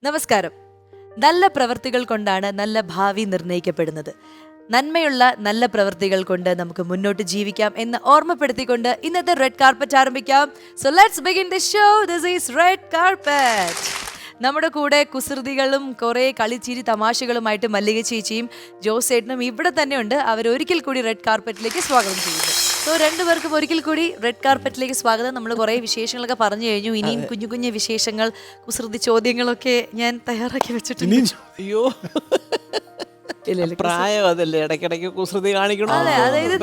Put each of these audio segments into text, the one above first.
നമസ്കാരം. നല്ല പ്രവൃത്തികൾ കൊണ്ടാണ് നല്ല ഭാവി നിർണ്ണയിക്കപ്പെടുന്നത്. നന്മയുള്ള നല്ല പ്രവൃത്തികൾ കൊണ്ട് നമുക്ക് മുന്നോട്ട് ജീവിക്കാം എന്ന് ഓർമ്മപ്പെടുത്തിക്കൊണ്ട് ഇന്നത്തെ റെഡ് കാർപ്പറ്റ് ആരംഭിക്കാം. So let's begin the show. This is red carpet. നമ്മുടെ കൂടെ കുസൃതികളും കുറേ കളിച്ചിരി തമാശകളുമായിട്ട് മല്ലിക ചേച്ചിയും ജോസേട്ടനും ഇവിടെ തന്നെ ഉണ്ട്. അവരൊരിക്കൽ കൂടി റെഡ് കാർപ്പറ്റിലേക്ക് സ്വാഗതം ചെയ്യുന്നു. സോ രണ്ടുപേർക്കും ഒരിക്കൽ കൂടി റെഡ് കാർപ്പറ്റിലേക്ക് സ്വാഗതം. നമ്മൾ കുറേ വിശേഷങ്ങളൊക്കെ പറഞ്ഞു കഴിഞ്ഞു. ഇനിയും കുഞ്ഞു കുഞ്ഞു വിശേഷങ്ങൾ, കുസൃതി ചോദ്യങ്ങളൊക്കെ ഞാൻ തയ്യാറാക്കി വെച്ചിട്ടുണ്ട്. അയ്യോ, പ്രായം അതല്ലേ, ഇടയ്ക്കിടയ്ക്ക് കുസൃതി കാണിക്കണം. അതെ, അതായത്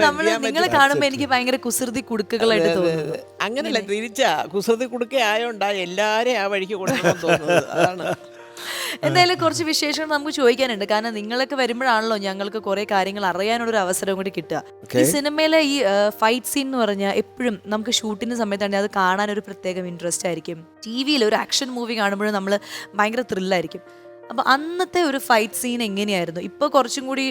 നിങ്ങൾ കാണുമ്പോൾ എനിക്ക് ഭയങ്കര കുസൃതി കുടുക്കുകളായിട്ട് തോന്നുന്നു. അങ്ങനല്ല, തിരിച്ചാ കുസൃതി കുടുക്ക ആയോണ്ടാ എല്ലാരെയും ആ വഴിക്ക് കൊടുക്കണം തോന്നുന്നത്. അതാണ്. എന്തായാലും കുറച്ച് വിശേഷങ്ങൾ നമുക്ക് ചോദിക്കാനുണ്ട്. കാരണം നിങ്ങളൊക്കെ വരുമ്പോഴാണല്ലോ ഞങ്ങൾക്ക് കുറെ കാര്യങ്ങൾ അറിയാനുള്ളൊരു അവസരം കൂടി കിട്ടുക. ഈ സിനിമയിലെ ഈ ഫൈറ്റ് സീൻ എന്ന് പറഞ്ഞാൽ എപ്പോഴും നമുക്ക് ഷൂട്ടിന്റെ സമയത്താണെങ്കിൽ അത് കാണാൻ ഒരു പ്രത്യേക ഇൻട്രസ്റ്റ് ആയിരിക്കും. TV-യിൽ ഒരു ആക്ഷൻ മൂവി കാണുമ്പോഴും നമ്മൾ ഭയങ്കര ത്രില്ലായിരിക്കും. അപ്പൊ അന്നത്തെ ഒരു ഫൈറ്റ് സീൻ എങ്ങനെയായിരുന്നു? ഇപ്പൊ കുറച്ചും കൂടി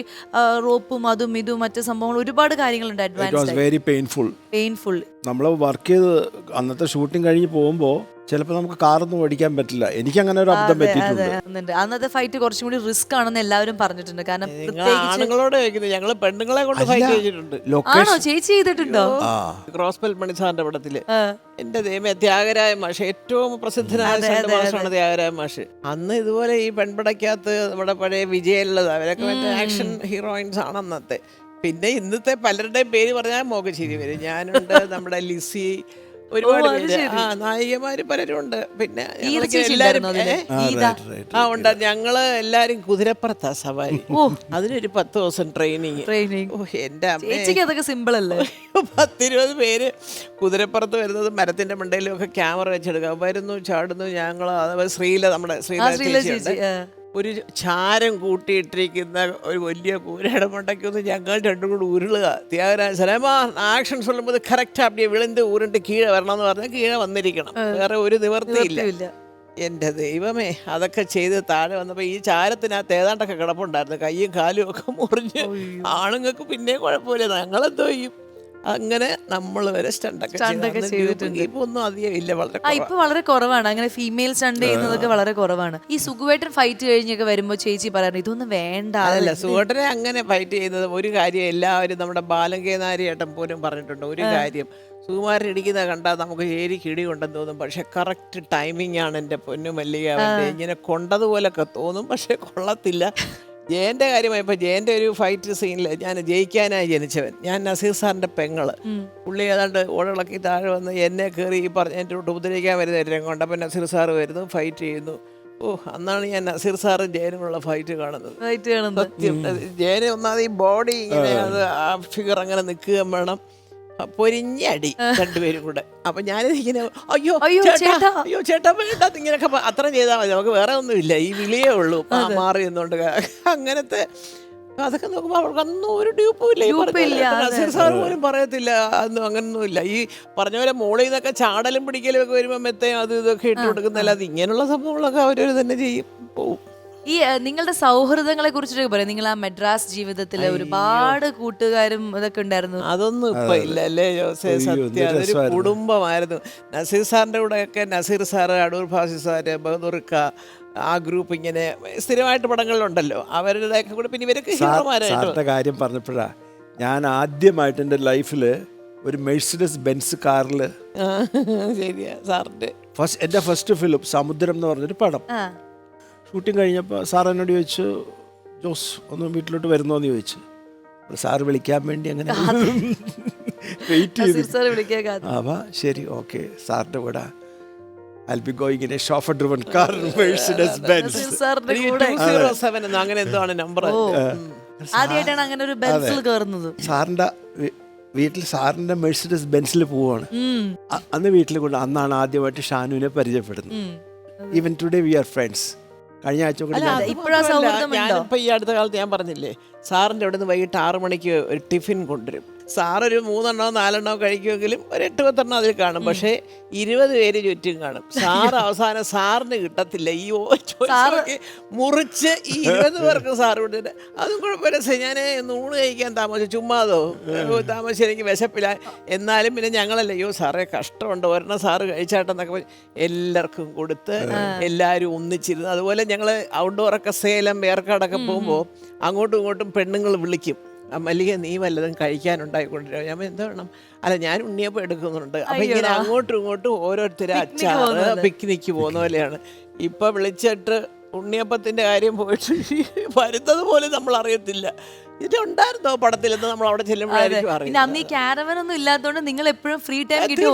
റോപ്പും അതും ഇതും മറ്റു സംഭവങ്ങൾ ഒരുപാട് കാര്യങ്ങളുണ്ട്. Advance painful. നമ്മൾ വർക്ക് ചെയ്ത് അന്നത്തെ ഷൂട്ടിംഗ് കഴിഞ്ഞ് പോകുമ്പോൾ ചിലപ്പോൾ നമുക്ക് കാറൊന്നും ഓടിക്കാൻ പറ്റില്ല. എനിക്ക് അങ്ങനെ ഒരു അബദ്ധം പറ്റിയിട്ടുണ്ട്. അന്നത്തെ ഫൈറ്റ് കുറച്ചും കൂടി റിസ്ക് ആണെന്ന് എല്ലാവരും പറഞ്ഞിട്ടുണ്ട്. കാരണം ആണുങ്ങളോട് ഞങ്ങള് പെണ്ണുങ്ങളെ കൊണ്ട് ഫൈറ്റ് ചെയ്തിട്ടുണ്ട്. ആണോ ചേച്ചി ചെയ്തിട്ടുണ്ടോ? ക്രോസ്പെൽ മണിസാറിന്റെ പടത്തില് എന്റെ ദൈവമേ, ത്യാഗരായ മാഷ്, ഏറ്റവും പ്രസിദ്ധനായ മാഷാണ് ത്യാഗരായ മാഷ്. അന്ന് ഇതുപോലെ ഈ പെൺപടക്കകത്ത് നമ്മുടെ പഴയ വിജയമുള്ളത്, അവരൊക്കെ മറ്റേ ആക്ഷൻ ഹീറോയിൻസ് ആണ് അന്നത്തെ. പിന്നെ ഇന്നത്തെ പലരുടെയും പേര് പറഞ്ഞാൽ മോഹച്ചിരി വരും. ഞാനുണ്ട്, നമ്മുടെ ലിസി, ഒരുപാട് നായികമാര് പലരും ഉണ്ട്. പിന്നെ എല്ലാരും ഉണ്ട്. ഞങ്ങള് എല്ലാരും കുതിരപ്പുറത്താ സവാരി. അതിനൊരു 10 ദിവസം ട്രെയിനിങ്. എന്റെ അമ്മ, സിമ്പിൾ അല്ലേ? 10-20 പേര് കുതിരപ്പുറത്ത് വരുന്നത്, മരത്തിന്റെ മണ്ടയിലും ഒക്കെ ക്യാമറ വെച്ചെടുക്കാം. വരുന്നു, ചാടുന്നു. ഞങ്ങള് നമ്മുടെ ശ്രീല ചേച്ചി ഒരു ചാരം കൂട്ടിയിട്ടിരിക്കുന്ന ഒരു വലിയ കൂരയുടെ മണ്ടയ്ക്കൊന്ന് ഞങ്ങൾ രണ്ടും കൂടി ഉരുളുക. ത്യാഗരാജ സലമാ ആക്ഷൻ சொல்லும்போது കറക്റ്റ് அப்படியே വിളുந்து ഉരുണ്ട് കീഴെ വരണമെന്ന് പറഞ്ഞാൽ കീഴെ വന്നിരിക്കണം. വേറെ ഒരു നിവർത്തിയില്ല. എൻ്റെ ദൈവമേ, അതൊക്കെ ചെയ്ത് താഴെ വന്നപ്പോൾ ഈ ചാരത്തിനകത്ത് ഏതാണ്ടൊക്കെ കിടപ്പുണ്ടായിരുന്നു. കയ്യും കാലും ഒക്കെ മുറിഞ്ഞ്. ആണുങ്ങൾക്ക് പിന്നെ കുഴപ്പമില്ല, ഞങ്ങളെന്തോ ചെയ്യും. അങ്ങനെ നമ്മൾ വരെ സ്റ്റണ്ടൊക്കെ ചെയ്തിട്ടുണ്ട്. ഇപ്പൊ ഒന്നും അധികം ഇല്ല, ഇപ്പൊ വളരെ കുറവാണ്. അങ്ങനെ ഫീമെയിൽ സ്റ്റണ്ട് ചെയ്യുന്നതൊക്കെ വളരെ കുറവാണ്. ഈ സുഖുവേട്ടൻ ഫൈറ്റ് കഴിഞ്ഞൊക്കെ വരുമ്പോ ചേച്ചി പറയാറ് ഇതൊന്നും വേണ്ട. അതല്ല, സുഖേട്ടനെ അങ്ങനെ ഫൈറ്റ് ചെയ്യുന്നത് ഒരു കാര്യം എല്ലാവരും, നമ്മുടെ ബാലങ്കേനാരി ഏട്ടൻ പോലും പറഞ്ഞിട്ടുണ്ട് ഒരു കാര്യം. സുകുമാരൻ ഇടിക്കുന്ന കണ്ടാൽ നമുക്ക് ഏരി കിടി കൊണ്ടെന്ന് തോന്നും, പക്ഷെ കറക്റ്റ് ടൈമിംഗ് ആണ് എൻ്റെ പൊന്നു മല്ലിക. അവൻ്റെ ഇങ്ങനെ കൊണ്ടതുപോലൊക്കെ തോന്നും, പക്ഷെ കൊള്ളത്തില്ല. ജയന്റെ കാര്യമായപ്പോൾ ജയന്റെ ഒരു ഫൈറ്റ് സീനിൽ ഞാൻ ജയിക്കാനായി ജനിച്ചവൻ. ഞാൻ നസീർ സാറിന്റെ പെങ്ങള്. പുള്ളി ഏതാണ്ട് ഓടകളക്കി താഴെ വന്ന് എന്നെ കയറി ഈ പറഞ്ഞ എൻ്റെ ഉപദ്രവിക്കാൻ വരുന്ന രംഗമുണ്ട്. അപ്പം നസീർ സാറ് വരുന്നു, ഫൈറ്റ് ചെയ്യുന്നു. അന്നാണ് ഞാൻ നസീർ സാറും ജയനുമുള്ള ഫൈറ്റ് കാണുന്നത്. സത്യം, ജയന് ഒന്നാമത് ഈ ബോഡി ഇങ്ങനെ ആ ഫിഗർ അങ്ങനെ നിൽക്കുക വേണം, പൊരിഞ്ഞടി രണ്ടുപേരും കൂടെ. അപ്പൊ ഞാനിങ്ങനെ അയ്യോ ചേട്ടാ വേണ്ട, ഇങ്ങനെയൊക്കെ അത്ര ചെയ്താൽ മതി, നമുക്ക് വേറെ ഒന്നുമില്ല, ഈ വിളിയേ ഉള്ളൂ, മാറി നിന്നുകൊണ്ട്. അങ്ങനത്തെ അതൊക്കെ നോക്കുമ്പോ അവർക്ക് അന്നും ഒരു ഡ്യൂപ്പും ഇല്ല. നസീർ സാർ പോലും പറയത്തില്ല അന്നും അങ്ങനൊന്നും ഇല്ല. ഈ പറഞ്ഞ പോലെ മോളിൽ നിന്നൊക്കെ ചാടലും പിടിക്കലും ഒക്കെ വരുമ്പോ മെത്തയും അത് ഇതൊക്കെ ഇട്ട് കൊടുക്കുന്നല്ല. അത് ഇങ്ങനെയുള്ള സംഭവങ്ങളൊക്കെ അവരൊരു തന്നെ ചെയ്യും, പോവും. ഈ നിങ്ങളുടെ സൗഹൃദങ്ങളെ കുറിച്ചിട്ടൊക്കെ പറയാം. നിങ്ങൾ ആ മദ്രാസ് ജീവിതത്തില് ഒരുപാട് കൂട്ടുകാരും ഇതൊക്കെ ഉണ്ടായിരുന്നു. അതൊന്നും ഇപ്പൊ ഇല്ല അല്ലേ ജോസേ? സത്യം, അതൊരു കുടുംബമായിരുന്നു. നസീർ സാറിന്റെ കൂടെ ഒക്കെ നസീർ സാറ്, അടൂർ ഭാസി സാറ്, ബഹദൂർക്ക, ആ ഗ്രൂപ്പ് ഇങ്ങനെ സ്ഥിരമായിട്ട് പടങ്ങളിലുണ്ടല്ലോ, അവരുടെയൊക്കെ കൂടെ. പിന്നെ ഇവരൊക്കെ ഹീറോമാരായിട്ട് കാര്യം പറഞ്ഞപ്പോഴാ ഞാൻ ആദ്യമായിട്ട് എൻ്റെ ലൈഫില് ഒരു മെഴ്സിഡസ് ബെൻസ് കാറില്, ശരിയാ, സാറിന്റെ എൻ്റെ ഫസ്റ്റ് ഫിലിം സമുദ്രം എന്ന് പറഞ്ഞൊരു പടം ഷൂട്ടിങ് കഴിഞ്ഞപ്പോൾ സാർ എന്നോട് ചോദിച്ചു, ജോസ് ഒന്ന് വീട്ടിലോട്ട് വരുന്നോന്ന് ചോദിച്ചു. സാറ് വിളിക്കാൻ വേണ്ടി അങ്ങനെ വെയിറ്റ് ചെയ്തു. അപ്പം ശരി, ഓക്കെ, സാറിൻ്റെ കൂടെ I'll be going in a chauffeur-driven car, Mercedes Benz. അങ്ങനെ എന്തോ ആണ് നമ്പർ. ആദ്യമായിട്ടാണ് അങ്ങനെ ഒരു ബെൻസിൽ കയറുന്നത്. സാറിൻ്റെ വീട്ടിൽ സാറിൻ്റെ മെഴ്സിഡസ് ബെൻസിൽ പോവാണ്. അന്ന് വീട്ടിൽ കൊണ്ട് അന്നാണ് ആദ്യമായിട്ട് ഷാനുവിനെ പരിചയപ്പെടുന്നത്. Even today we are friends. കഴിഞ്ഞ ആഴ്ച ഞാനിപ്പോ ഈ അടുത്ത കാലത്ത് ഞാൻ പറഞ്ഞില്ലേ, സാറിന്റെ അവിടെ നിന്ന് വൈകിട്ട് 6 മണിക്ക് ഒരു ടിഫിൻ കൊണ്ടുവരും. സാറൊരു 3 4 കഴിക്കുമെങ്കിലും ഒരു 8-10 അതിൽ കാണും. പക്ഷേ 20 പേര് ചുറ്റും കാണും. സാർ അവസാനം സാറിന് കിട്ടത്തില്ല. ഈ ചോയ്സൊക്കെ മുറിച്ച് ഈ 20 പേർക്ക് സാർ വിട്ടിട്ട് അതും കുഴപ്പമില്ല. ഞാൻ ഊണ് കഴിക്കാൻ താമസിച്ചു, ചുമ്മാതോ താമസിച്ച് എനിക്ക് വിശപ്പില്ല. എന്നാലും പിന്നെ ഞങ്ങളല്ലേ, അയ്യോ സാറേ കഷ്ടമുണ്ട്, ഒരെണ്ണം സാറ് കഴിച്ചാട്ടെന്നൊക്കെ എല്ലാവർക്കും കൊടുത്ത് എല്ലാവരും ഒന്നിച്ചിരുന്നു. അതുപോലെ ഞങ്ങൾ ഔട്ട്ഡോറൊക്കെ സേലം ഏർക്കാടൊക്കെ പോകുമ്പോൾ അങ്ങോട്ടും ഇങ്ങോട്ടും പെണ്ണുങ്ങൾ വിളിക്കും, മല്ലിക നീ വല്ലതും കഴിക്കാനുണ്ടായിക്കൊണ്ടിരിക്കുക. ഞാൻ എന്താ വേണം, അല്ല ഞാൻ ഉണ്ണിയപ്പം എടുക്കുന്നുണ്ട്. അപ്പം ഇങ്ങനെ അങ്ങോട്ടും ഇങ്ങോട്ടും ഓരോരുത്തരും അച്ചാറ് പിക്നിക്ക് പോകുന്ന പോലെയാണ്. ഇപ്പം വിളിച്ചിട്ട് ഉണ്ണിയപ്പത്തിൻ്റെ കാര്യം പോയിട്ട് വരുന്നത് പോലും നമ്മൾ അറിയത്തില്ല. ഇതുണ്ടായിരുന്നോ പടത്തിലെന്ന് നമ്മൾ അവിടെ ചെല്ലുമ്പോഴായിരിക്കും പിന്നെ അന്ന് ഈ ക്യാരവൻ ഒന്നും ഇല്ലാത്തതുകൊണ്ട് നിങ്ങൾ എപ്പോഴും ഫ്രീ ടൈം കിട്ടി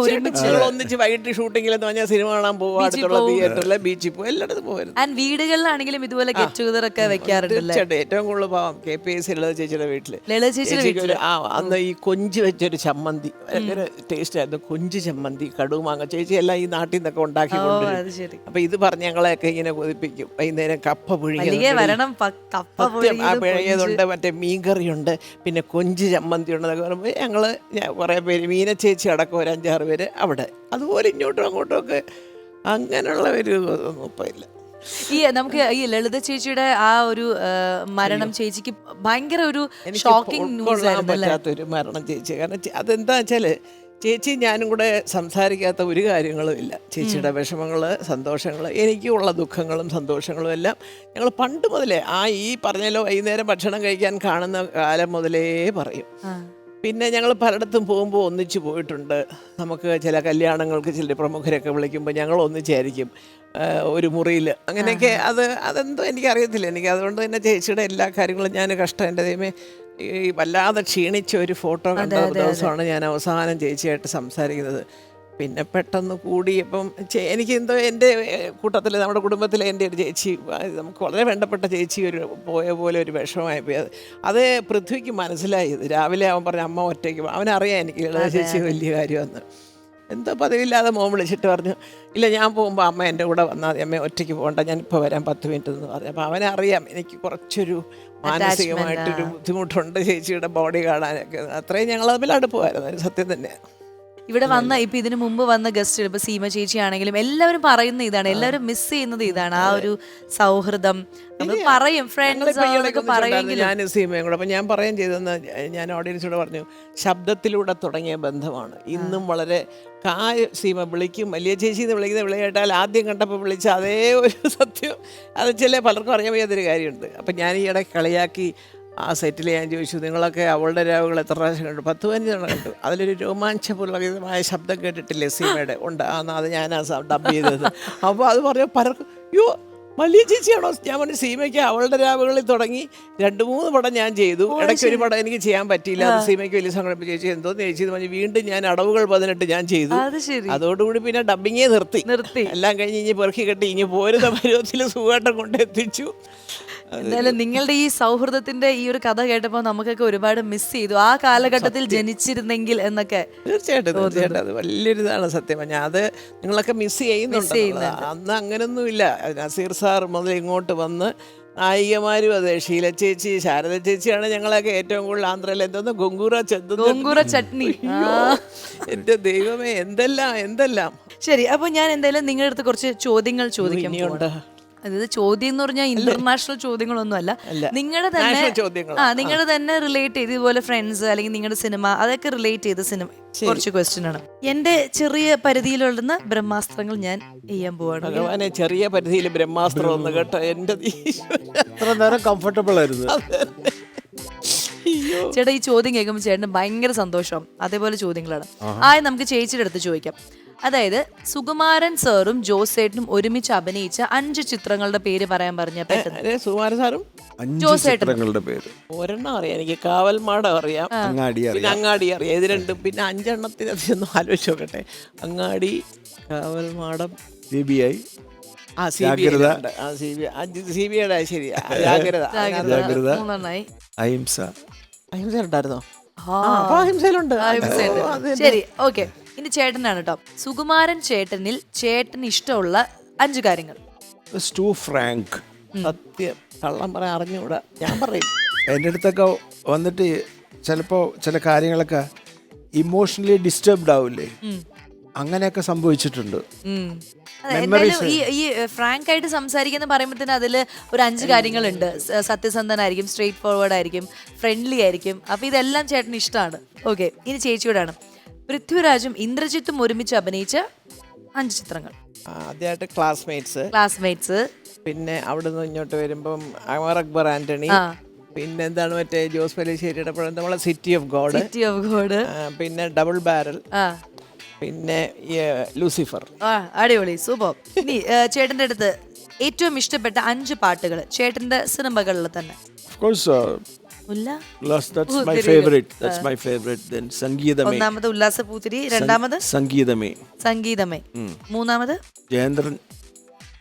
ഒന്നിച്ച് വൈകിട്ട് ഷൂട്ടിങ്ങിലെന്ന് പറഞ്ഞാൽ സിനിമ കാണാൻ പോകും, അടുത്തുള്ള തിയേറ്ററിലെ ബീച്ചിൽ പോകും, എല്ലായിടത്തും പോകും. ആൻഡ് വീടുകളിലാണെങ്കിലും ഇതുപോലെ ഗെറ്റ് ടുഗദർ ഒക്കെ വെക്കാറുണ്ടല്ലേ? ഏറ്റവും കൂടുതൽ പാവം KPS ലളിത ചേച്ചിയുടെ വീട്ടില്. ലളിത ചേച്ചിയുടെ അന്ന് ഈ കൊഞ്ച് വെച്ചൊരു ചമ്മന്തി ഭയങ്കര ടേസ്റ്റ് ആയിരുന്നു. കൊഞ്ച് ചമ്മന്തി, കടുമാങ്ങ, ചേച്ചി എല്ലാം ഈ നാട്ടിൽ നിന്നൊക്കെ ഉണ്ടാക്കി കൊണ്ടുവരും. അപ്പൊ ഇത് പറഞ്ഞ് ഞങ്ങളെയൊക്കെ ഇങ്ങനെ കൊതിപ്പിക്കും. വൈകുന്നേരം കപ്പ പുഴുങ്ങിയതുണ്ട്, മറ്റേ മീൻകറിയുണ്ട്, പിന്നെ കൊഞ്ച് ചമ്മന്തി ഉണ്ട് എന്നൊക്കെ പറയുമ്പോൾ ഞങ്ങൾ കുറേ പേര്, മീന ചേച്ചി അടക്കം ഒരു 5-6 പേര് അവിടെ. അതുപോലെ ഇങ്ങോട്ടും അങ്ങോട്ടും ഒക്കെ അങ്ങനെയുള്ള ഒരു ഒന്നും ഇപ്പം ഇല്ല. ഈ നമുക്ക് ഈ ലളിത ചേച്ചിയുടെ ആ ഒരു മരണം ചേച്ചിക്ക് ഭയങ്കര ഒരു ഷോക്കിംഗ് ന്യൂസ് ആയിരുന്നു. പറ്റാത്തൊരു മരണം ചേച്ചി. കാരണം അതെന്താ വെച്ചാൽ ചേച്ചി ഞാനും കൂടെ സംസാരിക്കാത്ത ഒരു കാര്യങ്ങളും ഇല്ല. ചേച്ചിയുടെ വിഷമങ്ങൾ, സന്തോഷങ്ങൾ, എനിക്കുള്ള ദുഃഖങ്ങളും സന്തോഷങ്ങളും എല്ലാം ഞങ്ങൾ പണ്ട് മുതലേ ഈ പറഞ്ഞല്ലോ വൈകുന്നേരം ഭക്ഷണം കഴിക്കാൻ കാണുന്ന കാലം മുതലേ പറയും. പിന്നെ ഞങ്ങൾ പലയിടത്തും പോകുമ്പോൾ ഒന്നിച്ച് പോയിട്ടുണ്ട്. നമുക്ക് ചില കല്യാണങ്ങൾക്ക് ചില പ്രമുഖരൊക്കെ വിളിക്കുമ്പോൾ ഞങ്ങൾ ഒന്നിച്ചായിരിക്കും ഒരു മുറിയിൽ. അങ്ങനെയൊക്കെ അതെന്തോ എനിക്കറിയത്തില്ല. എനിക്ക് അതുകൊണ്ട് തന്നെ ചേച്ചിയുടെ എല്ലാ കാര്യങ്ങളും ഞാൻ കഷ്ടം, എൻ്റെ ദൈവമേ, ഈ വല്ലാതെ ക്ഷീണിച്ച ഒരു ഫോട്ടോ കണ്ട ദിവസമാണ് ഞാൻ അവസാനം ചേച്ചിയായിട്ട് സംസാരിക്കുന്നത്. പിന്നെ പെട്ടെന്ന് കൂടിയപ്പം എനിക്ക് എന്തോ എൻ്റെ കൂട്ടത്തിൽ, നമ്മുടെ കുടുംബത്തിലെ എൻ്റെ ഒരു ചേച്ചി, നമുക്ക് വളരെ വേണ്ടപ്പെട്ട ചേച്ചി പോയ പോലെ ഒരു വിഷമമായി പോയി. അത് പൃഥ്വിക്ക് മനസ്സിലായത്. രാവിലെ അവൻ പറഞ്ഞ അമ്മ ഒറ്റയ്ക്ക്, അവനറിയാം എനിക്ക് ലളിത ചേച്ചി വലിയ കാര്യമെന്ന്. എന്തോ പതിവില്ലാതെ മോൻ വിളിച്ചിട്ട് പറഞ്ഞു, ഇല്ല ഞാൻ പോകുമ്പോൾ അമ്മ എൻ്റെ കൂടെ വന്നാൽ മതി, അമ്മ ഒറ്റയ്ക്ക് പോകണ്ട, ഞാനിപ്പോൾ വരാൻ 10 മിനിറ്റ് എന്ന് പറഞ്ഞു. അപ്പോൾ അവനറിയാം എനിക്ക് കുറച്ചൊരു മാനസികമായിട്ടൊരു ബുദ്ധിമുട്ടുണ്ട് ചേച്ചിയുടെ ബോഡി കാണാനൊക്കെ. അത്രയും ഞങ്ങൾ തമ്മിൽ അടുപ്പമായിരുന്നു, സത്യം തന്നെ. ഇവിടെ വന്ന ഇപ്പൊ ഇതിനു മുമ്പ് വന്ന ഗസ്റ്റ്, ഇപ്പൊ സീമ ചേച്ചി ആണെങ്കിലും എല്ലാവരും പറയുന്ന ഇതാണ്, എല്ലാവരും മിസ് ചെയ്യുന്നത് ഇതാണ്, ആ ഒരു സൗഹൃദം. നമ്മൾ പറയും ഫ്രണ്ട്സ് പറയുമെങ്കിലും ഞാൻ സീമയും കൂടെ അപ്പം ഞാൻ പറയാൻ ചെയ്തെന്ന് ഞാൻ ഓഡിയൻസിനോട് പറഞ്ഞു, ശബ്ദത്തിലൂടെ തുടങ്ങിയ ബന്ധമാണ് ഇന്നും വളരെ സീമ വിളിക്കും, വലിയ ചേച്ചി എന്ന് വിളിക്കുന്ന വിളിയായിട്ടാൽ ആദ്യം കണ്ടപ്പോൾ വിളിച്ച അതേ ഒരു സത്യം. അത് ചില പലർക്കും അറിയാൻ വയ്യാത്തൊരു കാര്യമുണ്ട്. അപ്പം ഞാൻ ഈ ഇടയ്ക്ക് കളിയാക്കി ആ സെറ്റിൽ ഞാൻ ചോദിച്ചു, നിങ്ങളൊക്കെ അവളുടെ രാവുകൾ എത്ര പ്രാവശ്യം കണ്ടു? 10-15 തവണ കണ്ടു. അതിലൊരു രോമാഞ്ചപൂർവമായ ശബ്ദം കേട്ടിട്ടില്ലേ സീമയുടെ? ഉണ്ട്. അത് ഞാനാ ഡബ് ചെയ്തത്. അപ്പോൾ അത് പറഞ്ഞു പലർക്കും, യോ വലിയ ചേച്ചിയാണോ? ഞാൻ പറഞ്ഞു സീമയ്ക്ക് അവളുടെ രാവുകളിൽ തുടങ്ങി 2-3 പടം ഞാൻ ചെയ്തു. ഇടയ്ക്ക് ഒരു പടം എനിക്ക് ചെയ്യാൻ പറ്റിയില്ല, അത് സീമയ്ക്ക് വലിയ സങ്കടം. ചേച്ചി എന്തോന്ന് ചേച്ചി എന്ന് പറഞ്ഞു വീണ്ടും ഞാൻ അടവുകൾ 18 ഞാൻ ചെയ്തു. അതോടുകൂടി പിന്നെ ഡബിങ്ങേ നിർത്തി. എല്ലാം കഴിഞ്ഞ് ഇനി പെറുക്കി കെട്ടി ഇനി പോരുന്ന പരുവത്തിൽ സുഖമായിട്ട് കൊണ്ടെത്തിച്ചു. എന്തായാലും നിങ്ങളുടെ ഈ സൗഹൃദത്തിന്റെ ഈ ഒരു കഥ കേട്ടപ്പോൾ നമുക്കൊക്കെ ഒരുപാട് മിസ് ചെയ്തു, ആ കാലഘട്ടത്തിൽ ജനിച്ചിരുന്നെങ്കിൽ എന്നൊക്കെ. തീർച്ചയായിട്ടും അത് വലിയൊരു ഇതാണ് സത്യം പറഞ്ഞാൽ. അത് നിങ്ങളൊക്കെ മിസ് ചെയ്യുന്നുണ്ട്. അന്ന് അങ്ങനൊന്നുമില്ല. നസീർ സാർ മുതൽ ഇങ്ങോട്ട് വന്ന് നായികമാരും അതെ, ഷീല ചേച്ചി, ശാരദ ചേച്ചിയാണ് ഞങ്ങളൊക്കെ ഏറ്റവും കൂടുതൽ ആന്ധ്രയിൽ എന്തോന്ന് ഗോങ്കൂറ ചട്നി. എന്റെ ദൈവമേ, എന്തെല്ലാം. ശരി, അപ്പൊ ഞാൻ എന്തായാലും നിങ്ങളുടെ അടുത്ത് കുറച്ച് ചോദ്യങ്ങൾ ചോദിക്കുന്നുണ്ട്. അതായത് ചോദ്യം എന്ന് പറഞ്ഞാൽ ഇന്റർനാഷണൽ ചോദ്യങ്ങളൊന്നും അല്ല, നിങ്ങളുടെ തന്നെ റിലേറ്റ് ചെയ്ത് ഇതുപോലെ ഫ്രണ്ട്സ് അല്ലെങ്കിൽ നിങ്ങളുടെ സിനിമ അതൊക്കെ റിലേറ്റ് ചെയ്ത സിനിമ കുറച്ച് ക്വസ്റ്റ്യൻ ആണ്. എന്റെ ചെറിയ പരിധിയിലുള്ള ബ്രഹ്മാസ്ത്രങ്ങൾ ഞാൻ ചെയ്യാൻ പോവാണ്. ചെറിയ പരിധിയിൽ ബ്രഹ്മാസ്ത്രം ഒന്ന് കേട്ടോ, എന്റെ കംഫർട്ടബിൾ ആയിരുന്നു. ചേട്ടാ ഈ ചോദ്യം കേൾക്കുമ്പോൾ ചേട്ടന് ഭയങ്കര സന്തോഷം. അതേപോലെ ചോദ്യങ്ങളാണ്. നമുക്ക് ചേച്ചിയുടെ അടുത്ത് ചോദിക്കാം. അതായത് സുകുമാരൻ സാറും ജോസേട്ടനും ഒരുമിച്ച് അഭിനയിച്ച 5 ചിത്രങ്ങളുടെ പേര് പറയാൻ പറഞ്ഞ സുകുമാരൻ സാറും ജോസേട്ടനുടെ പേര് ഒരെണ്ണം അറിയാം എനിക്ക്, കാവൽമാടം അറിയാം, അങ്ങാടി അറിയാം. ഇത് രണ്ടും. പിന്നെ 5 എണ്ണത്തിന് അതൊന്ന് ആലോചിച്ച് നോക്കട്ടെ. അങ്ങാടി, കാവൽമാടം, CBI, CBI ശരി, ജാഗ്രത, അഹിംസ ഉണ്ടായിരുന്നോ? അഹിംസയിലുണ്ട്. ശരി, ഓക്കെ. ഇനി ചേട്ടനാണ് കേട്ടോ. സുകുമാരൻ ചേട്ടനിൽ ചേട്ടന് ഇഷ്ടമുള്ള 5 കാര്യങ്ങൾ. ഫ്രാങ്ക്. സത്യം കള്ളം പറയാൻ അറിഞ്ഞൂടാ, ഞാൻ പറയും. എൻ്റെ അടുത്തൊക്കെ വന്നിട്ട് ചിലപ്പോൾ ചില കാര്യങ്ങളൊക്കെ ഇമോഷണലി ഡിസ്റ്റർബ്ഡ് ആവില്ലേ, അങ്ങനെയൊക്കെ സംഭവിച്ചിട്ടുണ്ട്. അതെ, എന്തായാലും ഈ ഫ്രാങ്ക് ആയിട്ട് സംസാരിക്കുന്ന പറയുമ്പോൾ തന്നെ അതിൽ ഒരു 5 കാര്യങ്ങളുണ്ട്. സത്യസന്ധനായിരിക്കും, സ്ട്രെയിറ്റ് ഫോർവേഡ് ആയിരിക്കും, ഫ്രണ്ട്ലി ആയിരിക്കും. അപ്പൊ ഇതെല്ലാം ചേട്ടന് ഇഷ്ടമാണ്. ഓക്കെ, ഇനി ചേച്ചിയോടാണ്. പൃഥ്വിരാജും ഇന്ദ്രജിത്തും ഒരുമിച്ച് അഭിനയിച്ച 5 ചിത്രങ്ങൾ. ആദ്യമായിട്ട് ക്ലാസ്മേറ്റ്സ്, പിന്നെ അവിടുന്ന് ഇങ്ങോട്ട് വരുമ്പം അമർ അക്ബർ ആന്റണി, പിന്നെ എന്താണ് മറ്റേ ജോസ് പല്ലിശ്ശേരിയുടെ പടം നമ്മളെ സിറ്റി ഓഫ് ഗോഡ്, പിന്നെ ഡബിൾ ബാരൽ, പിന്നെ ലൂസിഫർ. അടിപൊളി, സൂപ്പർ. ഇനി ചേട്ടന്റെ അടുത്ത് ഏറ്റവും ഇഷ്ടപ്പെട്ട 5 പാട്ടുകൾ ചേട്ടന്റെ സിനിമകളിൽ തന്നെ. Of course, that's my favorite. That's my favorite. Then സംഗീതമേ. ഒന്നാമത് ഉല്ലാസപൂത്തിരി, രണ്ടാമത് സംഗീതമേ, മൂന്നാമത് ജയേന്ദ്രൻ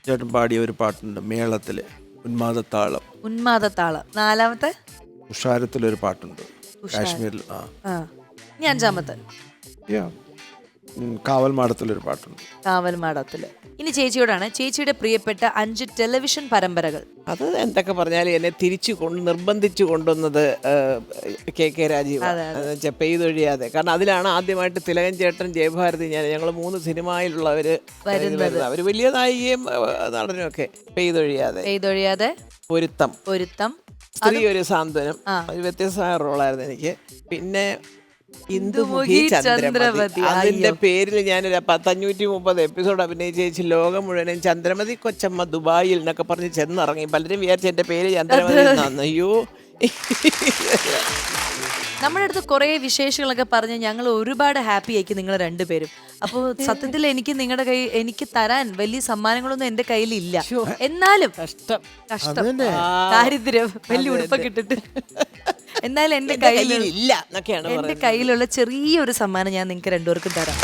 ചേട്ടൻ പാടിയ ഒരു പാട്ടുണ്ട് മേളത്തില്, ഉന്മാദത്താളം, നാലാമത്തെ ഉഷാരത്തിലൊരു പാട്ടുണ്ട് കാശ്മീരിൽ. ഇനി 5-മത്തെ കാവൽമാടത്തിലൊരു പാട്ടുണ്ട്. ഇനി ചേച്ചിയോടാണ്. ചേച്ചിയുടെ പ്രിയപ്പെട്ട 5 ടെലിവിഷൻ പരമ്പരകൾ. അത് എന്തൊക്കെ പറഞ്ഞാലും എന്നെ നിർബന്ധിച്ചു കൊണ്ടുവന്നത് കെ രാജീവ്, പെയ്തൊഴിയാതെ. കാരണം അതിലാണ് ആദ്യമായിട്ട് തിലകൻ ചേട്ടൻ, ജയഭാരതി, ഞങ്ങൾ 3 സിനിമയിലുള്ളവര് വരുന്നത്. അവര് വലിയ നായികയും നടനും ഒക്കെ. പെയ്തൊഴിയാതെ, പൊരുത്തം, സ്ത്രീ ഒരു സാന്ത്വനം, ഒരു വ്യത്യസ്തമായ റോളായിരുന്നു എനിക്ക്. പിന്നെ ഇന്ദുമുഖി ചന്ദ്രമതി, അതിന്റെ പേരിൽ ഞാനൊരു 530 എപ്പിസോഡ് അഭിനയിച്ച് ലോകം മുഴുവനും ചന്ദ്രമതി കൊച്ചമ്മ ദുബായിൽ എന്നൊക്കെ പറഞ്ഞ് ചെന്നിറങ്ങി. പലരും വിചാരിച്ച എന്റെ പേര് ചന്ദ്രമതി എന്നാണ്. അയ്യോ, നമ്മുടെ അടുത്ത് കുറെ വിശേഷങ്ങളൊക്കെ പറഞ്ഞ് ഞങ്ങൾ ഒരുപാട് ഹാപ്പി ആയിരിക്കും നിങ്ങൾ രണ്ടുപേരും. അപ്പോൾ സത്യത്തിൽ എനിക്ക് തരാൻ വലിയ സമ്മാനങ്ങളൊന്നും എന്റെ കയ്യിലില്ല. എന്നാലും കഷ്ടം, ദാരിദ്ര്യം, വലിയ ഉടുപ്പൊക്കെ ഇട്ടിട്ട്, എന്നാലും എന്റെ കയ്യിലുള്ള ചെറിയൊരു സമ്മാനം ഞാൻ നിങ്ങൾക്ക് രണ്ടുപേർക്കും തരാം.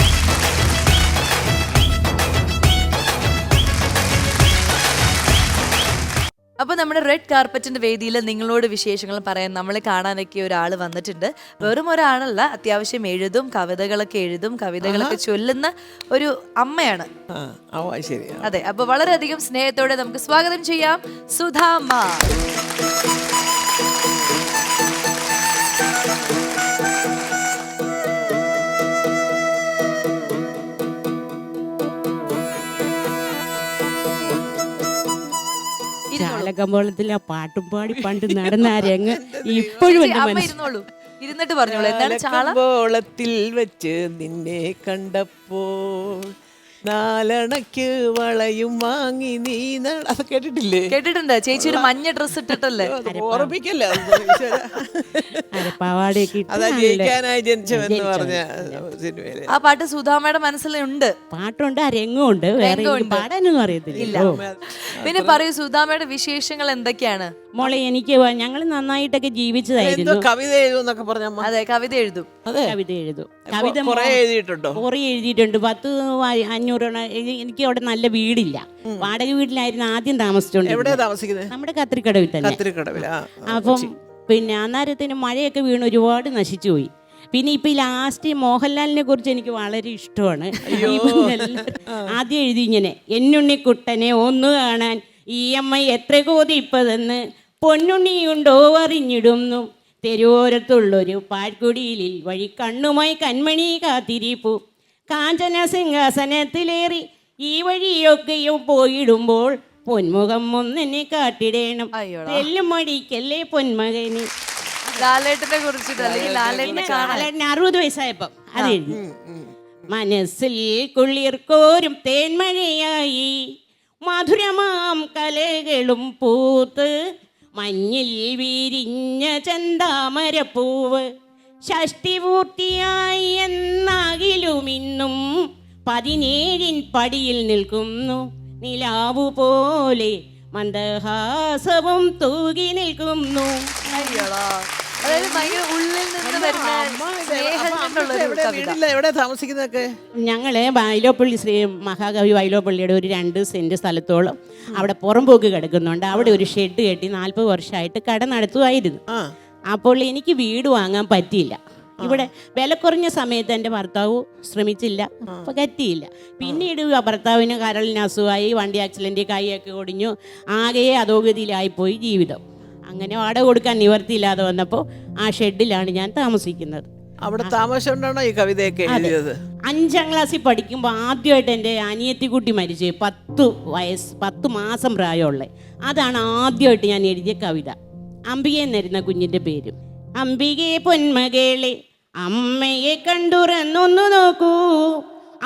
അപ്പോൾ നമ്മുടെ റെഡ് കാർപ്പറ്റിന്റെ വേദിയിൽ നിങ്ങളോട് വിശേഷങ്ങൾ പറയാൻ നമ്മളെ കാണാനൊക്കെ ഒരാൾ വന്നിട്ടുണ്ട്. വെറും ഒരാളല്ല, അത്യാവശ്യം എഴുതും, കവിതകളൊക്കെ ചൊല്ലുന്ന ഒരു അമ്മയാണ്. അതെ, അപ്പൊ വളരെയധികം സ്നേഹത്തോടെ നമുക്ക് സ്വാഗതം ചെയ്യാം സുധാമ്മ. ചാലക്കമ്പോളത്തിലെ പാട്ടും പാടി പണ്ട് നടന്ന രംഗ് ഇപ്പോഴും ഇരുന്നിട്ട് പറഞ്ഞോളൂ. എന്താണ് ചാലക്കമ്പോളത്തിൽ വെച്ച് നിന്നെ കണ്ടപ്പോൾ നാലണക്ക് വളയും വാങ്ങി നീ അത് കേട്ടിട്ടില്ലേ? കേട്ടിട്ടുണ്ട്. ചേച്ചി ഒരു മഞ്ഞ ഡ്രസ് ഇട്ടിട്ടല്ലേ? ഓർമ്മിക്കല്ലേ, ജയിക്കാനായി ജനിച്ചവെന്ന് പറഞ്ഞ സിനിമയില് ആ പാട്ട് സുധാമയുടെ മനസ്സിലുണ്ട്. പാട്ടുണ്ട്, ആ രംഗമുണ്ട്, വേറെ പാടാനൊന്നും അറിയത്തില്ല. പിന്നെ പറയൂ, സുധാമയുടെ വിശേഷങ്ങൾ എന്തൊക്കെയാണ്? മോളെ, എനിക്ക് ഞങ്ങൾ നന്നായിട്ടൊക്കെ ജീവിച്ചതായിരുന്നു. കവിത എഴുതുന്നൊക്കെ പറഞ്ഞ. അതെ, കവിത എഴുതും. കവിത കുറെ എഴുതിയിട്ടുണ്ട്. 500 എനിക്ക് അവിടെ നല്ല വീടില്ല, വാടക വീട്ടിലായിരുന്നു ആദ്യം താമസിച്ചോണ്ട്. നമ്മുടെ കത്രിക്കടവിൽ തന്നെ. അപ്പം പിന്നെ അന്നേരത്തിന് മഴയൊക്കെ വീണ് ഒരുപാട് നശിച്ചു പോയി. പിന്നെ ഇപ്പൊ ലാസ്റ്റ് മോഹൻലാലിനെ കുറിച്ച് എനിക്ക് വളരെ ഇഷ്ടമാണ്. ആദ്യം എഴുതി ഇങ്ങനെ: എന്നുണ്ണിക്കുട്ടനെ ഒന്ന് കാണാൻ ഈ അമ്മ എത്ര കോതിപ്പതെന്ന് പൊന്നുണ്ണിയുണ്ടോ അറിഞ്ഞിടുന്നു തെരുവോരത്തുള്ളൊരു പാൽക്കുടിയിൽ വഴി കണ്ണുമായി കൺമണി കാത്തിരിപ്പു കാഞ്ചന സിംഹാസനത്തിലേറി ഈ വഴിയൊക്കെയും പോയിടുമ്പോൾ പൊന്മുഖം ഒന്നെന്നെ കാട്ടിടേണം എല്ലും മടിക്കല്ലേ പൊന്മകന്. ലാലേട്ടനെ കുറിച്ചിട്ട്, അല്ലെങ്കിൽ ലാലേട്ടനെ 60 വയസ്സായപ്പോ അതെഴുതി. മനസ്സിൽ കുളിർക്കോരും തേന്മഴയായി മധുരമാം കലകളും പൂത്ത് മഞ്ഞിൽ വിരിഞ്ഞ ചെന്താമരപ്പൂവ് ഷഷ്ടി പൂർത്തിയായി എന്നാകിലും ഇന്നും 17 പടിയിൽ നിൽക്കുന്നു നിലാവു പോലെ മന്ദഹാസവും തൂകി നിൽക്കുന്നു. അതായത് ഭയങ്കര ഉള്ളിൽ നിന്ന് വരുന്ന. ഞങ്ങള് വൈലോപ്പള്ളി മഹാകവി വൈലോപ്പള്ളിയുടെ ഒരു 2 സെന്റ് സ്ഥലത്തോളം അവിടെ പുറംപോക്ക് കിടക്കുന്നുണ്ട്. അവിടെ ഒരു ഷെഡ് കെട്ടി 40 വർഷമായിട്ട് കട നടത്തുമായിരുന്നു. അപ്പോൾ എനിക്ക് വീട് വാങ്ങാൻ പറ്റിയില്ല. ഇവിടെ വില കുറഞ്ഞ സമയത്ത് എൻ്റെ ഭർത്താവ് ശ്രമിച്ചില്ല, അപ്പം പറ്റിയില്ല. പിന്നീട് ഭർത്താവിന് കരളിന് അസുഖമായി, വണ്ടി ആക്സിഡൻറ്റ്, കൈയൊക്കെ ഒടിഞ്ഞു, ആകെ അധോഗതിയിലായിപ്പോയി ജീവിതം. അങ്ങനെ വാടക കൊടുക്കാൻ നിവർത്തിയില്ലാതെ വന്നപ്പോൾ ആ ഷെഡിലാണ് ഞാൻ താമസിക്കുന്നത്. അവിടെ താമസിച്ചുകൊണ്ടാണോ ഈ കവിതയൊക്കെ എഴുതിയത്? 5ാം ക്ലാസ്സിൽ പഠിക്കുമ്പോൾ ആദ്യമായിട്ട് എൻ്റെ അനിയത്തിക്കുട്ടി മരിച്ചു. 10 മാസം പ്രായമുള്ള. അതാണ് ആദ്യമായിട്ട് ഞാൻ എഴുതിയ കവിത. അംബിക എന്നിരുന്ന കുഞ്ഞിൻ്റെ പേരും. അംബികയെ പൊന്മകളെ അമ്മയെ കണ്ടുറന്നൊന്നു നോക്കൂ,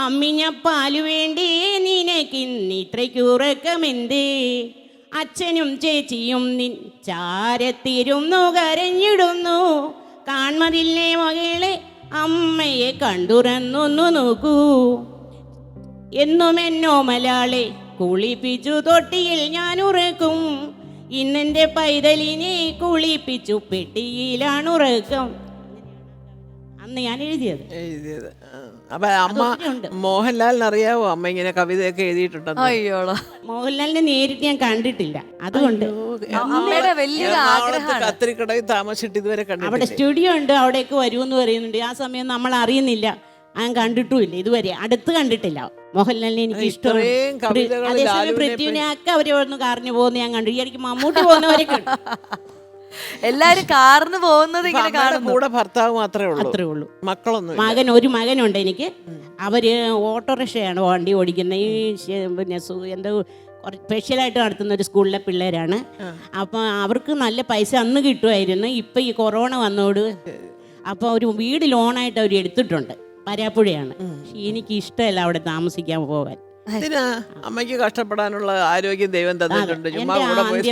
അമ്മിഞ്ഞ പാലു വേണ്ടേ നിനക്കിന്നിത്രയ്ക്കുറക്കമെന്തേ, അച്ഛനും ചേച്ചിയും നിൻ ചാരത്തിരുന്നു കരഞ്ഞിടുന്നു, കാൺമതില്ലേ മകളെ അമ്മയെ കണ്ടുറന്നൊന്നു നോക്കൂ, എന്നും എന്നോ മലാളെ കുളിപ്പിച്ചു തൊട്ടിയിൽ ഞാൻ ഉറക്കും, ഇന്നെൻ്റെ പൈതലിനെ കുളിപ്പിച്ചു പെട്ടിയിലാണ് ഉറക്കം. അന്ന് ഞാൻ എഴുതിയത്. അപ്പൊ അമ്മ മോഹൻലാലിന് അറിയാവോ അമ്മ ഇങ്ങനെ കവിതയൊക്കെ എഴുതിയിട്ടുണ്ടെന്ന്? അയ്യോളോ, മോഹൻലാലിനെ നേരിട്ട് ഞാൻ കണ്ടിട്ടില്ല. അതുകൊണ്ട് അമ്മയുടെ വലിയൊരു ആഗ്രഹമാണ്. കത്തിരിക്കടയിൽ താമസിച്ചിട്ട് ഇതുവരെ അവിടെ കണ്ടിട്ടില്ല. സ്റ്റുഡിയോ ഉണ്ട്, അവിടേക്ക് വരുമെന്ന് പറയുന്നുണ്ട്. ആ സമയം നമ്മൾ അറിയുന്നില്ല, ഞാൻ കണ്ടിട്ടുമില്ല ഇതുവരെ, അടുത്ത് കണ്ടിട്ടില്ല. മോഹൻലാലിനെ എനിക്ക് ഇഷ്ടമാണ്. ഇത്രയും കവിതകൾ അതേസമയം പൃഥ്വിനെയൊക്കെ അവരൊന്ന് കാറിന് പോകുന്ന ഞാൻ കണ്ടു. എനിക്ക് മമ്മൂട്ടി പോകുന്നവരെ കണ്ടു. എല്ലാരും കാറിന് പോകുന്നത് ഇങ്ങനെ കാണുന്നു. കൂടെ ഭർത്താവ് മാത്രമേ ഉള്ളൂ, അത്രേ ഉള്ളൂ. മക്കളൊന്നും? ഒരു മകനുണ്ട് എനിക്ക്. അവര് ഓട്ടോറിക്ഷയാണ് വണ്ടി ഓടിക്കുന്നത്. ഈ പിന്നെ എന്തോ സ്പെഷ്യലായിട്ട് നടത്തുന്ന ഒരു സ്കൂളിലെ പിള്ളേരാണ്. അപ്പം അവർക്ക് നല്ല പൈസ അന്ന് കിട്ടുമായിരുന്നു. ഇപ്പം ഈ കൊറോണ വന്നോട് അപ്പോൾ ഒരു വീട് ലോണായിട്ട് അവർ എടുത്തിട്ടുണ്ട്. വരാപ്പുഴയാണ്. പക്ഷെ എനിക്ക് ഇഷ്ടമല്ല അവിടെ താമസിക്കാൻ പോകാൻ. എന്തിനാ? അമ്മയ്ക്ക് കഷ്ടപ്പെടാനുള്ള ആരോഗ്യം ദൈവം തന്നിട്ടുണ്ട്. ചുമ്മാ കൂടെ പോയി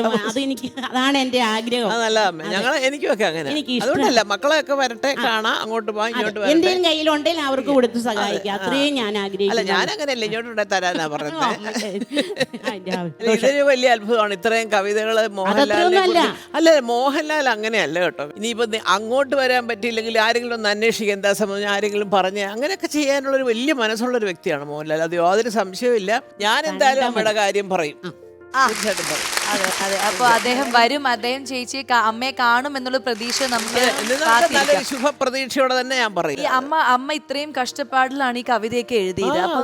അതാണ് എന്റെ ആഗ്രഹം. അതല്ല അമ്മ, ഞങ്ങളൊക്കെ അങ്ങനെ. അതുകൊണ്ടല്ല, മക്കളെയൊക്കെ വരട്ടെ, കാണാം, അങ്ങോട്ട് പോവാം, ഇങ്ങോട്ട് വരട്ടെ. എന്തെങ്കിലും കയ്യിലുണ്ടെങ്കിൽ അവർക്ക് കൊടുത്ത് സഹായിക്കാം. അത്രയും ഞാൻ അല്ല, ആഗ്രഹിക്കുന്നു. ഞാനങ്ങനെയല്ല, ഇങ്ങോട്ട് തരാനാ പറഞ്ഞത്. ഇതൊരു വലിയ അത്ഭുതമാണ്. ഇത്രയും കവിതകള് മോഹൻലാലിനെ. അല്ല, മോഹൻലാൽ അങ്ങനെയല്ല കേട്ടോ. ഇനിയിപ്പോ അങ്ങോട്ട് വരാൻ പറ്റിയില്ലെങ്കിൽ ആരെങ്കിലും ഒന്ന് അന്വേഷിക്കുക, എന്താ സംബന്ധിച്ച് ആരെങ്കിലും പറഞ്ഞ് അങ്ങനെയൊക്കെ ചെയ്യാനുള്ള ഒരു വലിയ മനസ്സുള്ള ഒരു വ്യക്തിയാണ് മോഹൻലാൽ. അത് യാതൊരു സംശയമില്ല. ഞാൻ എന്തായാലും അമ്മയുടെ കാര്യം പറയും, തീർച്ചയായിട്ടും പറയും. അതെ അതെ. അപ്പൊ അദ്ദേഹം വരും, അദ്ദേഹം ചേച്ചിയെ അമ്മയെ കാണും എന്നുള്ള പ്രതീക്ഷ നമുക്ക് നല്ലൊരു ശുഭപ്രതീക്ഷയോടെ തന്നെ ഞാൻ പറയും. ഈ അമ്മ ഇത്രയും കഷ്ടപ്പാടിലാണ് ഈ കവിതയൊക്കെ എഴുതിയത്. അപ്പൊ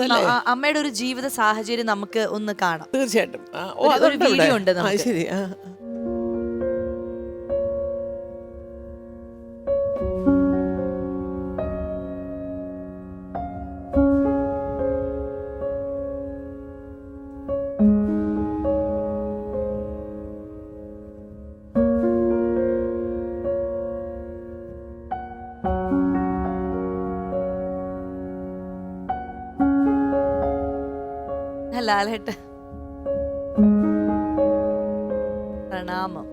അമ്മയുടെ ഒരു ജീവിത സാഹചര്യം നമുക്ക് ഒന്ന് കാണാം. തീർച്ചയായിട്ടും ഒരു വീഡിയോ ഉണ്ട് നമുക്ക്. ശരി. ലാലേട്ട, പ്രണാമം.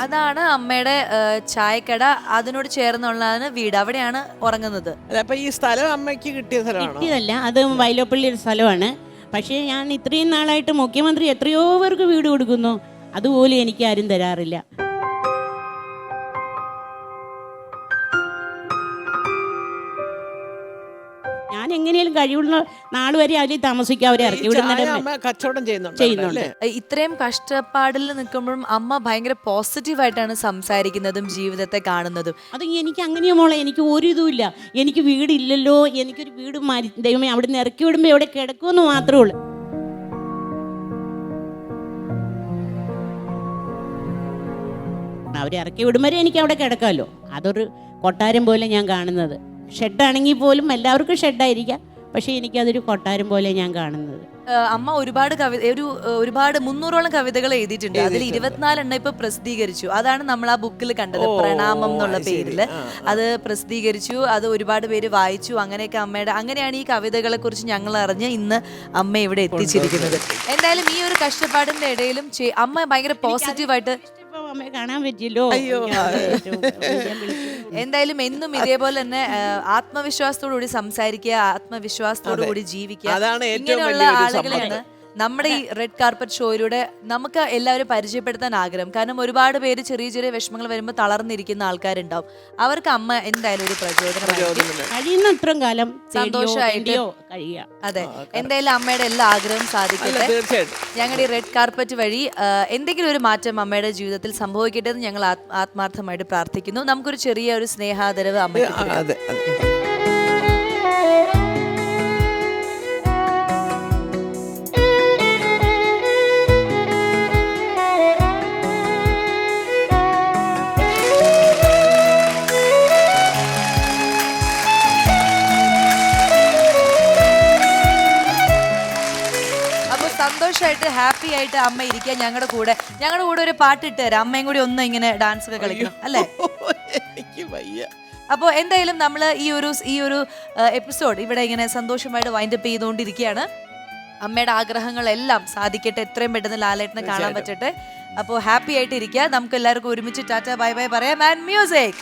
അതാണ് അമ്മയുടെ ചായക്കട. അതിനോട് ചേർന്നുള്ളതാണ് വീട്. അവിടെയാണ് ഉറങ്ങുന്നത്. അപ്പൊ ഈ സ്ഥലം അമ്മയ്ക്ക് കിട്ടിയ സ്ഥലമാണോ? കിട്ടിയതല്ല, അത് വൈലോപ്പള്ളി ഒരു സ്ഥലമാണ്. പക്ഷേ ഞാൻ ഇത്രയും നാളായിട്ട് മുഖ്യമന്ത്രി എത്രയോ പേർക്ക് വീട് കൊടുക്കുന്നു, അതുപോലെ എനിക്ക് ആരും തരാറില്ല. ഞാൻ എങ്ങനെയും കഴിവുള്ള നാൾ വരെ അതിൽ താമസിക്കാൻ അവരെ ഇറക്കി കച്ചവടം ചെയ്യുന്നുണ്ട്. ഇത്രയും കഷ്ടപ്പാടിൽ നിൽക്കുമ്പോഴും അമ്മ ഭയങ്കര പോസിറ്റീവായിട്ടാണ് സംസാരിക്കുന്നതും ജീവിതത്തെ കാണുന്നതും. അത് എനിക്ക് അങ്ങനെയോ മോളെ, എനിക്ക് ഒരു ഇതുമില്ല. എനിക്ക് വീടില്ലല്ലോ, എനിക്കൊരു വീട് ദൈവമേ അവിടെ നിന്ന് ഇറക്കി വിടുമ്പോൾ എവിടെ കിടക്കുമെന്ന് മാത്രമേ ഉള്ളൂ. അവരെ ഇറക്കി വിടുമ്പോൾ എനിക്ക് അവിടെ കിടക്കാമല്ലോ. അതൊരു കൊട്ടാരം പോലെ ഞാൻ കാണുന്നത്. ഷെഡാണെങ്കിൽ പോലും എല്ലാവർക്കും ഷെഡായിരിക്കാം, പക്ഷേ എനിക്കതൊരു കൊട്ടാരം പോലെ ഞാൻ കാണുന്നത്. അമ്മ ഒരുപാട് 300ഓളം കവിതകൾ എഴുതിയിട്ടുണ്ട്. അതിൽ 24 എണ്ണം ഇപ്പൊ പ്രസിദ്ധീകരിച്ചു. അതാണ് നമ്മൾ ആ ബുക്കിൽ കണ്ടത്, പ്രണാമം എന്നുള്ള പേരില്. അത് പ്രസിദ്ധീകരിച്ചു, അത് ഒരുപാട് പേര് വായിച്ചു. അങ്ങനെയൊക്കെ അങ്ങനെയാണ് ഈ കവിതകളെ കുറിച്ച് ഞങ്ങൾ അറിഞ്ഞ് ഇന്ന് അമ്മ ഇവിടെ എത്തിച്ചിരിക്കുന്നത്. എന്തായാലും ഈ ഒരു കഷ്ടപ്പാടിന്റെ ഇടയിലും അമ്മ ഭയങ്കര പോസിറ്റീവായിട്ട് അമ്മയെ കാണാൻ പറ്റിയല്ലോ. എന്തായാലും എന്നും ഇതേപോലെ തന്നെ ആത്മവിശ്വാസത്തോടുകൂടി സംസാരിക്കുക, ആത്മവിശ്വാസത്തോടുകൂടി ജീവിക്കുക. ഇങ്ങനെയുള്ള ആളുകളെയാണ് നമ്മുടെ ഈ റെഡ് കാർപ്പറ്റ് ഷോയിലൂടെ നമുക്ക് എല്ലാവരും പരിചയപ്പെടുത്താൻ ആഗ്രഹം. കാരണം ഒരുപാട് പേര് ചെറിയ ചെറിയ വിഷമങ്ങൾ വരുമ്പോൾ തളർന്നിരിക്കുന്ന ആൾക്കാരുണ്ടാവും. അവർക്ക് അമ്മ എന്തായാലും ഒരു പ്രചോദനമായിരിക്കും. കഴിയുന്നത്രയും കാലം സന്തോഷമായിട്ട് കഴിയുക. അതെ, എന്തായാലും അമ്മയുടെ എല്ലാ ആഗ്രഹവും സാധിക്കട്ടെ. തീർച്ചയായിട്ടും ഞങ്ങളുടെ ഈ റെഡ് കാർപ്പറ്റ് വഴി എന്തെങ്കിലും ഒരു മാറ്റം അമ്മയുടെ ജീവിതത്തിൽ സംഭവിക്കട്ടെ എന്ന് ഞങ്ങൾ ആത്മാർത്ഥമായിട്ട് പ്രാർത്ഥിക്കുന്നു. നമുക്കൊരു ചെറിയ ഒരു സ്നേഹാദരവ് അമ്മയ്ക്ക് കൊടുക്കാം. അതെ അതെ. സന്തോഷമായിട്ട് ഹാപ്പി ആയിട്ട് അമ്മ ഇരിക്കുക ഞങ്ങളുടെ കൂടെ ഒരു പാട്ട് ഇട്ട് തരാം. അമ്മയും കൂടി ഒന്ന് ഇങ്ങനെ ഡാൻസ് ഒക്കെ കളിക്കണം അല്ലേ? എനിക്ക് വയ്യ. അപ്പോൾ എന്തായാലും നമ്മൾ ഈ ഒരു എപ്പിസോഡ് ഇവിടെ ഇങ്ങനെ സന്തോഷമായിട്ട് വൈൻഡപ്പ് ചെയ്തുകൊണ്ടിരിക്കുകയാണ്. അമ്മയുടെ ആഗ്രഹങ്ങളെല്ലാം സാധിക്കട്ടെ, എത്രയും പെട്ടെന്ന് ലാലേട്ടനെ കാണാൻ പറ്റട്ടെ. അപ്പോൾ ഹാപ്പി ആയിട്ട് ഇരിക്കുക. നമുക്ക് എല്ലാവർക്കും ഒരുമിച്ച് ടാറ്റ ബൈ ബൈ പറയാം. And music.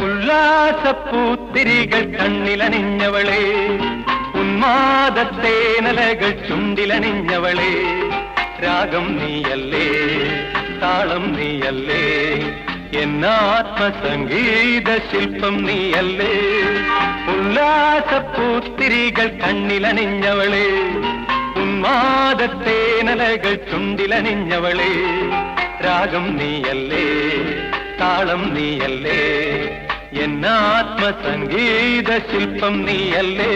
ഉല്ലാസപ്പൂത്തിരികൾ കണ്ണിലണിഞ്ഞവളെ, ഉന്മാദത്തേനലകൾ ചുണ്ടിലണിഞ്ഞവളെ, രാഗം നീയല്ലേ, താളം നീയല്ലേ, എന്നാത്മസംഗീത ശില്പം നീയല്ലേ. ഉല്ലാസപ്പൂത്തിരികൾ കണ്ണിലണിഞ്ഞവളെ, ഉന്മാദത്തേനലകൾ ചുണ്ടിലണിഞ്ഞവളെ, രാഗം നീയല്ലേ, താളം നീയല്ലേ, എന്നാത്മസംഗീത ശില്പം നീയല്ലേ.